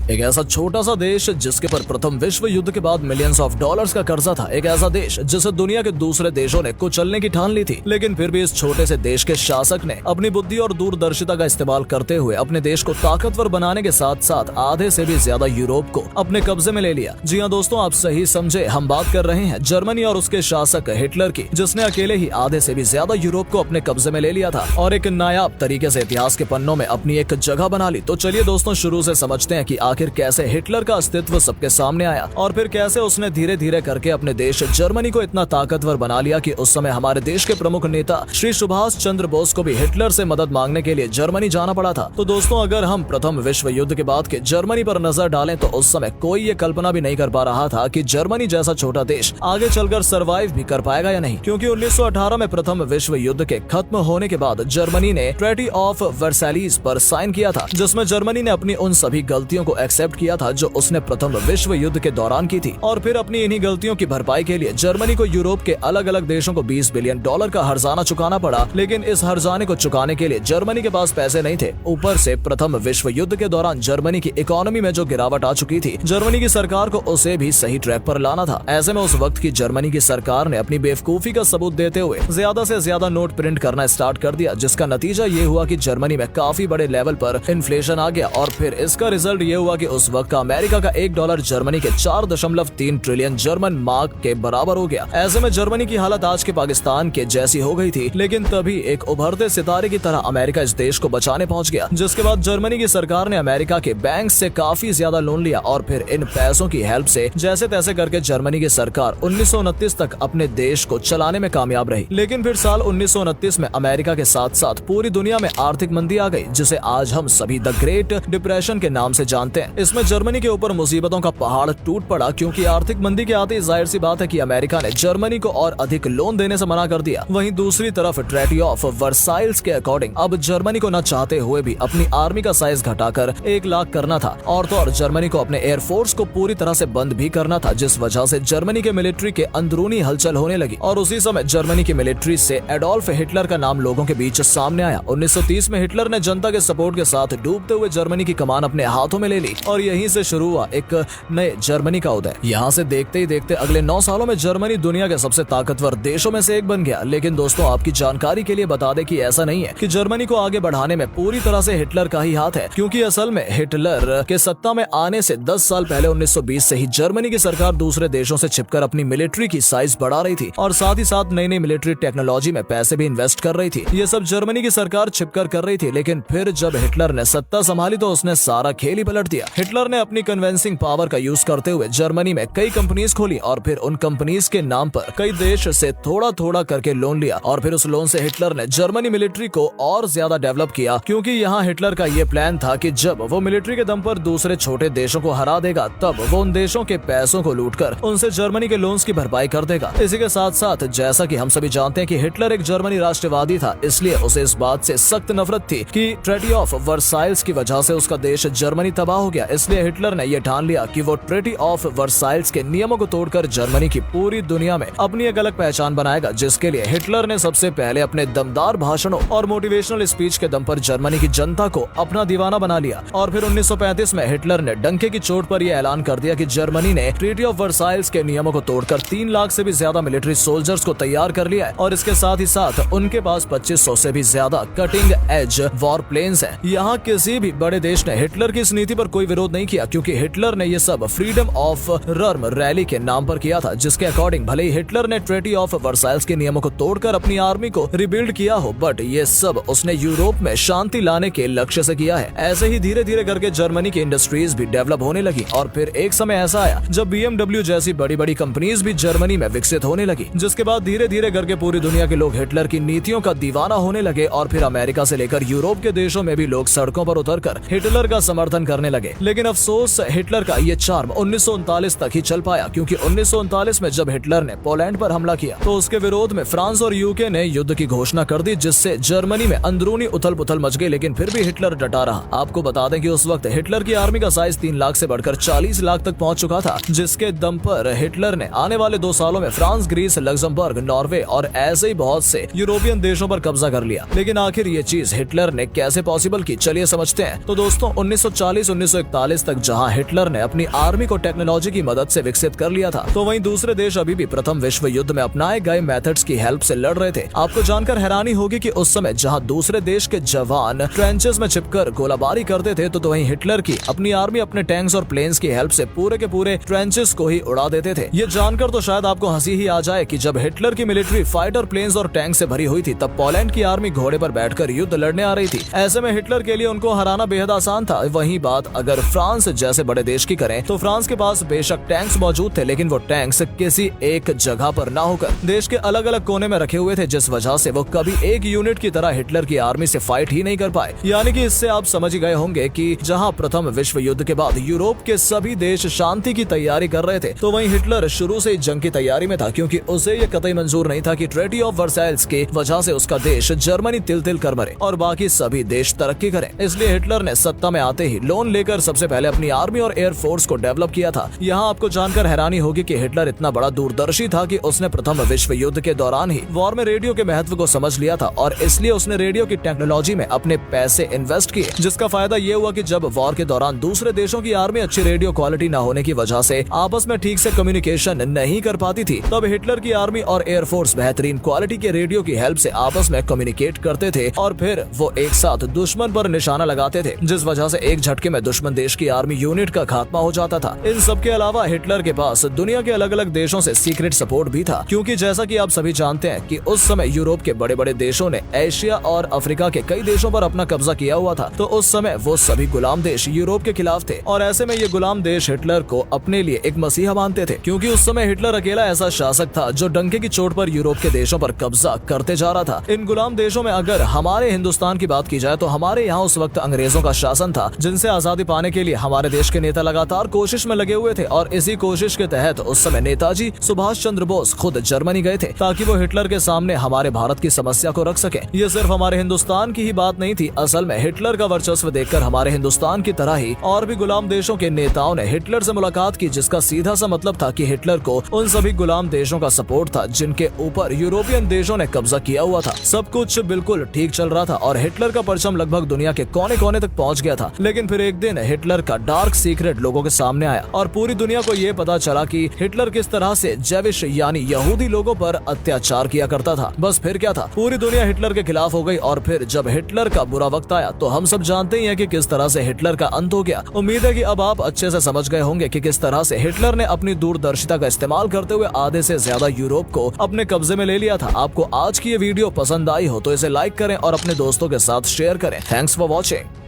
एक ऐसा छोटा सा देश जिसके पर प्रथम विश्व युद्ध के बाद मिलियंस ऑफ डॉलर्स का कर्जा था। एक ऐसा देश जिसे दुनिया के दूसरे देशों ने कुचलने की ठान ली थी, लेकिन फिर भी इस छोटे से देश के शासक ने अपनी बुद्धि और दूरदर्शिता का इस्तेमाल करते हुए अपने देश को ताकतवर बनाने के साथ साथ आधे से भी ज्यादा यूरोप को अपने कब्जे में ले लिया। जी हाँ दोस्तों, आप सही समझे, हम बात कर रहे हैं जर्मनी और उसके शासक हिटलर की, जिसने अकेले ही आधे से भी ज्यादा यूरोप को अपने कब्जे में ले लिया था और एक नायाब तरीके से इतिहास के पन्नों में अपनी एक जगह बना ली। तो चलिए दोस्तों, शुरू से समझते हैं कि आखिर कैसे हिटलर का अस्तित्व सबके सामने आया और फिर कैसे उसने धीरे धीरे करके अपने देश जर्मनी को इतना ताकतवर बना लिया कि उस समय हमारे देश के प्रमुख नेता श्री सुभाष चंद्र बोस को भी हिटलर से मदद मांगने के लिए जर्मनी जाना पड़ा था। तो दोस्तों, अगर हम प्रथम विश्व युद्ध के बाद के जर्मनी पर नजर डालें तो उस समय कोई ये कल्पना भी नहीं कर पा रहा था कि जर्मनी जैसा छोटा देश आगे चलकर सर्वाइव भी कर पाएगा या नहीं, क्योंकि 1918 में प्रथम विश्व युद्ध के खत्म होने के बाद जर्मनी ने ट्रीटी ऑफ वर्साइल्स पर साइन किया था, जिसमें जर्मनी ने अपनी उन सभी गलतियों को एक्सेप्ट किया था जो उसने प्रथम विश्व युद्ध के दौरान की थी। और फिर अपनी इन्हीं गलतियों की भरपाई के लिए जर्मनी को यूरोप के अलग अलग देशों को $20 बिलियन का हर्जाना चुकाना पड़ा। लेकिन इस हर्जाने को चुकाने के लिए जर्मनी के पास पैसे नहीं थे। ऊपर से प्रथम विश्व युद्ध के दौरान जर्मनी की इकोनॉमी में जो गिरावट आ चुकी थी, जर्मनी की सरकार को उसे भी सही ट्रैक पर लाना था। ऐसे में उस वक्त की जर्मनी की सरकार ने अपनी बेवकूफी का सबूत देते हुए ज्यादा से ज्यादा नोट प्रिंट करना स्टार्ट कर दिया, जिसका नतीजा ये हुआ कि जर्मनी में काफी बड़े लेवल पर इन्फ्लेशन आ गया। और फिर इसका रिजल्ट ये हुआ कि उस वक्त का अमेरिका का $1 जर्मनी के 4.3 ट्रिलियन जर्मन मार्क के बराबर हो गया। ऐसे में जर्मनी की हालत आज के पाकिस्तान के जैसी हो गई थी। लेकिन तभी एक उभरते सितारे की तरह अमेरिका इस देश को बचाने पहुंच गया, जिसके बाद जर्मनी की सरकार ने अमेरिका के बैंक से काफी ज्यादा लोन लिया और फिर इन पैसों की हेल्प से जैसे तैसे करके जर्मनी की सरकार 1929 तक अपने देश को चलाने में कामयाब रही। लेकिन फिर साल 1929 में अमेरिका के साथ साथ पूरी दुनिया में आर्थिक मंदी आ गई, जिसे आज हम सभी द ग्रेट डिप्रेशन के नाम से जानते हैं। इसमें जर्मनी के ऊपर मुसीबतों का पहाड़ टूट पड़ा, क्योंकि आर्थिक मंदी के आते जाहिर सी बात है कि अमेरिका ने जर्मनी को और अधिक लोन देने से मना कर दिया। वहीं दूसरी तरफ ट्रीटी ऑफ वर्साइल्स के अकॉर्डिंग अब जर्मनी को न चाहते हुए भी अपनी आर्मी का साइज घटाकर 1 लाख करना था और तो और जर्मनी को अपने एयरफोर्स को पूरी तरह से बंद भी करना था, जिस वजह से जर्मनी के मिलिट्री के अंदरूनी हलचल होने लगी। और उसी समय जर्मनी की मिलिट्री से एडोल्फ हिटलर का नाम लोगों के बीच सामने आया। 1930 में हिटलर ने जनता के सपोर्ट के साथ डूबते हुए जर्मनी की कमान अपने हाथों में ले ली और यहीं से शुरू हुआ एक नए जर्मनी का उदय। यहाँ से देखते ही देखते अगले 9 सालों में जर्मनी दुनिया के सबसे ताकतवर देशों में से एक बन गया। लेकिन दोस्तों, आपकी जानकारी के लिए बता दें कि ऐसा नहीं है कि जर्मनी को आगे बढ़ाने में पूरी तरह से हिटलर का ही हाथ है, क्योंकि असल में हिटलर के सत्ता में आने से 10 साल पहले 1920 से ही जर्मनी की सरकार दूसरे देशों से छिपकर अपनी मिलिट्री की साइज बढ़ा रही थी और साथ ही साथ नई नई मिलिट्री टेक्नोलॉजी में पैसे भी इन्वेस्ट कर रही थी। ये सब जर्मनी की सरकार छिपकर कर रही थी। लेकिन फिर जब हिटलर ने सत्ता संभाली तो उसने सारा खेल ही पलट दिया। हिटलर ने अपनी कन्विंसिंग पावर का यूज करते हुए जर्मनी में कई कंपनीज खोली और फिर उन कंपनीज के नाम पर कई देश से थोड़ा थोड़ा करके लोन लिया और फिर उस लोन से हिटलर ने जर्मनी मिलिट्री को और ज्यादा डेवलप किया, क्योंकि यहाँ हिटलर का ये प्लान था कि जब वो मिलिट्री के दम पर दूसरे छोटे देशों को हरा देगा तब वो उन देशों के पैसों को लूटकर उनसे जर्मनी के लोन्स की भरपाई कर देगा। इसी के साथ साथ जैसा कि हम सभी जानते हैं कि हिटलर एक जर्मनी राष्ट्रवादी था, इसलिए उसे इस बात से सख्त नफरत थी कि ट्रीटी ऑफ वर्साइल्स की वजह से उसका देश जर्मनी तबाह हो गया। इसलिए हिटलर ने यह ठान लिया कि वो ट्रीटी ऑफ वर्साइल्स के नियमों को तोड़कर जर्मनी की पूरी दुनिया में अपनी एक अलग पहचान बनाएगा, जिसके लिए हिटलर ने सबसे पहले अपने दमदार भाषणों और मोटिवेशनल स्पीच के दम पर जर्मनी की जनता को अपना दीवाना बना लिया। और फिर 1935 में हिटलर ने डंके की चोट पर यह ऐलान कर दिया कि जर्मनी ने ट्रीटी ऑफ वर्साइल्स के नियमों को तोड़कर 3 लाख से भी ज्यादा मिलिट्री सोल्जर्स को तैयार कर लिया है और इसके साथ ही साथ उनके पास 2500 से भी ज्यादा कटिंग एज वॉर प्लेन्स हैं। यहाँ किसी भी बड़े देश ने हिटलर की इस नीति पर कोई विरोध नहीं किया, क्योंकि हिटलर ने ये सब फ्रीडम ऑफ रर्म रैली के नाम पर किया था, जिसके अकॉर्डिंग भले ही हिटलर ने ट्रीटी ऑफ वर्साइल्स के नियमों को तोड़कर अपनी आर्मी को रिबिल्ड किया हो, बट ये सब उसने यूरोप में शांति लाने के लक्ष्य से किया है। ऐसे ही धीरे धीरे करके जर्मनी की इंडस्ट्रीज भी डेवलप होने लगी और फिर एक समय ऐसा आया जब BMW जैसी बड़ी बड़ी कंपनीज भी जर्मनी में विकसित होने लगी, जिसके बाद धीरे धीरे करके पूरी दुनिया के लोग हिटलर की नीतियों का दीवाना होने लगे और फिर अमेरिका से लेकर यूरोप के देशों में भी लोग सड़कों पर उतरकर हिटलर का समर्थन करने लगे। लेकिन अफसोस, हिटलर का ये चार्म 1939 तक ही चल पाया, क्योंकि 1939 में जब हिटलर ने पोलैंड पर हमला किया तो उसके विरोध में फ्रांस और यूके ने युद्ध की घोषणा कर दी, जिससे जर्मनी में अंदरूनी उथल पुथल मच गई। लेकिन फिर भी हिटलर डटा रहा। आपको बता दें कि उस वक्त हिटलर की आर्मी का साइज 3 लाख से बढ़कर 40 लाख तक पहुंच चुका था, जिसके दम पर हिटलर ने आने वाले 2 सालों में फ्रांस, ग्रीस, लग्जमबर्ग, नॉर्वे और ऐसे ही बहुत से यूरोपियन देशों पर कब्जा कर लिया। लेकिन आखिर ये चीज हिटलर ने कैसे पॉसिबल की, चलिए समझते हैं। तो दोस्तों, 1940 1941 तक जहां हिटलर ने अपनी आर्मी को टेक्नोलॉजी की मदद से विकसित कर लिया था, तो वहीं दूसरे देश अभी भी प्रथम विश्व युद्ध में अपनाए गए मेथड्स की हेल्प से लड़ रहे थे। आपको जानकर हैरानी होगी कि उस समय जहां दूसरे देश के जवान ट्रेंचेस में छिपकर गोलाबारी करते थे, तो वहीं हिटलर की अपनी आर्मी अपने टैंक्स और प्लेन्स की हेल्प से पूरे के पूरे ट्रेंचेस को ही उड़ा देते थे। ये जानकर तो शायद आपको हंसी ही आ जाए कि जब हिटलर की मिलिट्री फाइटर प्लेन्स और टैंक से भरी हुई थी, तब पोलैंड की आर्मी घोड़े पर बैठकर युद्ध लड़ने आ रही थी। ऐसे में हिटलर के लिए उनको हराना बेहद आसान था। वहीं बात अगर फ्रांस जैसे बड़े देश की करें, तो फ्रांस के पास बेशक टैंक्स मौजूद थे, लेकिन वो टैंक्स किसी एक जगह पर ना होकर देश के अलग अलग कोने में रखे हुए थे, जिस वजह से वो कभी एक यूनिट की तरह हिटलर की आर्मी से फाइट ही नहीं कर पाए। यानी कि इससे आप समझ ही गए होंगे कि जहां प्रथम विश्व युद्ध के बाद यूरोप के सभी देश शांति की तैयारी कर रहे थे, तो वहीं हिटलर शुरू से ही जंग की तैयारी में था, क्योंकि उसे ये कतई मंजूर नहीं था कि ट्रीटी ऑफ वर्साइल्स की वजह से उसका देश जर्मनी तिल तिल कर मरे और बाकी सभी देश तरक्की करें। इसलिए हिटलर ने सत्ता में आते ही लोन लेकर सबसे पहले अपनी आर्मी और एयर फोर्स को डेवलप किया था। यहाँ आपको जानकर हैरानी होगी कि हिटलर इतना बड़ा दूरदर्शी था कि उसने प्रथम विश्व युद्ध के दौरान ही वॉर में रेडियो के महत्व को समझ लिया था, और इसलिए उसने रेडियो की टेक्नोलॉजी में अपने पैसे इन्वेस्ट किए, जिसका फायदा ये हुआ कि जब वॉर के दौरान दूसरे देशों की आर्मी अच्छी रेडियो क्वालिटी न होने की वजह से आपस में ठीक से कम्युनिकेशन नहीं कर पाती थी, तब हिटलर की आर्मी और एयरफोर्स बेहतरीन क्वालिटी के रेडियो की हेल्प से आपस में कम्युनिकेट करते थे और फिर वो एक साथ दुश्मन पर निशाना लगाते थे, जिस वजह से एक झटके में दुश्मन देश की आर्मी यूनिट का खात्मा हो जाता था। इन सब के अलावा हिटलर के पास दुनिया के अलग अलग देशों से सीक्रेट सपोर्ट भी था, क्योंकि जैसा कि आप सभी जानते हैं कि उस समय यूरोप के बड़े बड़े देशों ने एशिया और अफ्रीका के कई देशों पर अपना कब्जा किया हुआ था, तो उस समय वो सभी गुलाम देश यूरोप के खिलाफ थे, और ऐसे में ये गुलाम देश हिटलर को अपने लिए एक मसीहा मानते थे, क्योंकि उस समय हिटलर अकेला ऐसा शासक था जो डंके की चोट पर यूरोप के देशों पर कब्जा करते जा रहा था। इन गुलाम देशों में अगर हमारे हिंदुस्तान की बात की जाए, तो हमारे यहाँ उस वक्त अंग्रेजों का शासन था, जिनसे आजादी पाने के लिए हमारे देश के नेता लगातार कोशिश में लगे हुए थे, और इसी कोशिश के तहत उस समय नेताजी सुभाष चंद्र बोस खुद जर्मनी गए थे, ताकि वो हिटलर के सामने हमारे भारत की समस्या को रख सके। ये सिर्फ हमारे हिंदुस्तान की ही बात नहीं थी, असल में हिटलर का वर्चस्व देखकर हमारे हिंदुस्तान की तरह ही और भी गुलाम देशों के नेताओं ने हिटलर से मुलाकात की, जिसका सीधा सा मतलब था कि हिटलर को उन सभी गुलाम देशों का सपोर्ट था जिनके ऊपर यूरोपियन देशों ने कब्जा किया हुआ था। सब कुछ बिल्कुल ठीक चल रहा था और हिटलर का परचम लगभग दुनिया के कोने कोने तक पहुंच गया था। लेकिन फिर एक दिन हिटलर का डार्क सीक्रेट लोगों के सामने आया और पूरी दुनिया को ये पता चला कि हिटलर किस तरह से जेविश यानी यहूदी लोगों पर अत्याचार किया करता था। बस फिर क्या था, पूरी दुनिया हिटलर के खिलाफ हो गई, और फिर जब हिटलर का बुरा वक्त आया तो हम सब जानते ही हैं कि किस तरह से हिटलर का अंत हो गया। उम्मीद है कि अब आप अच्छे से समझ गए होंगे कि किस तरह से हिटलर ने अपनी दूरदर्शिता का इस्तेमाल करते हुए आधे से ज्यादा यूरोप को अपने कब्जे में ले लिया था। आपको आज की ये वीडियो पसंद आई हो तो इसे लाइक करें और अपने दोस्तों के साथ शेयर करें। Thanks for watching.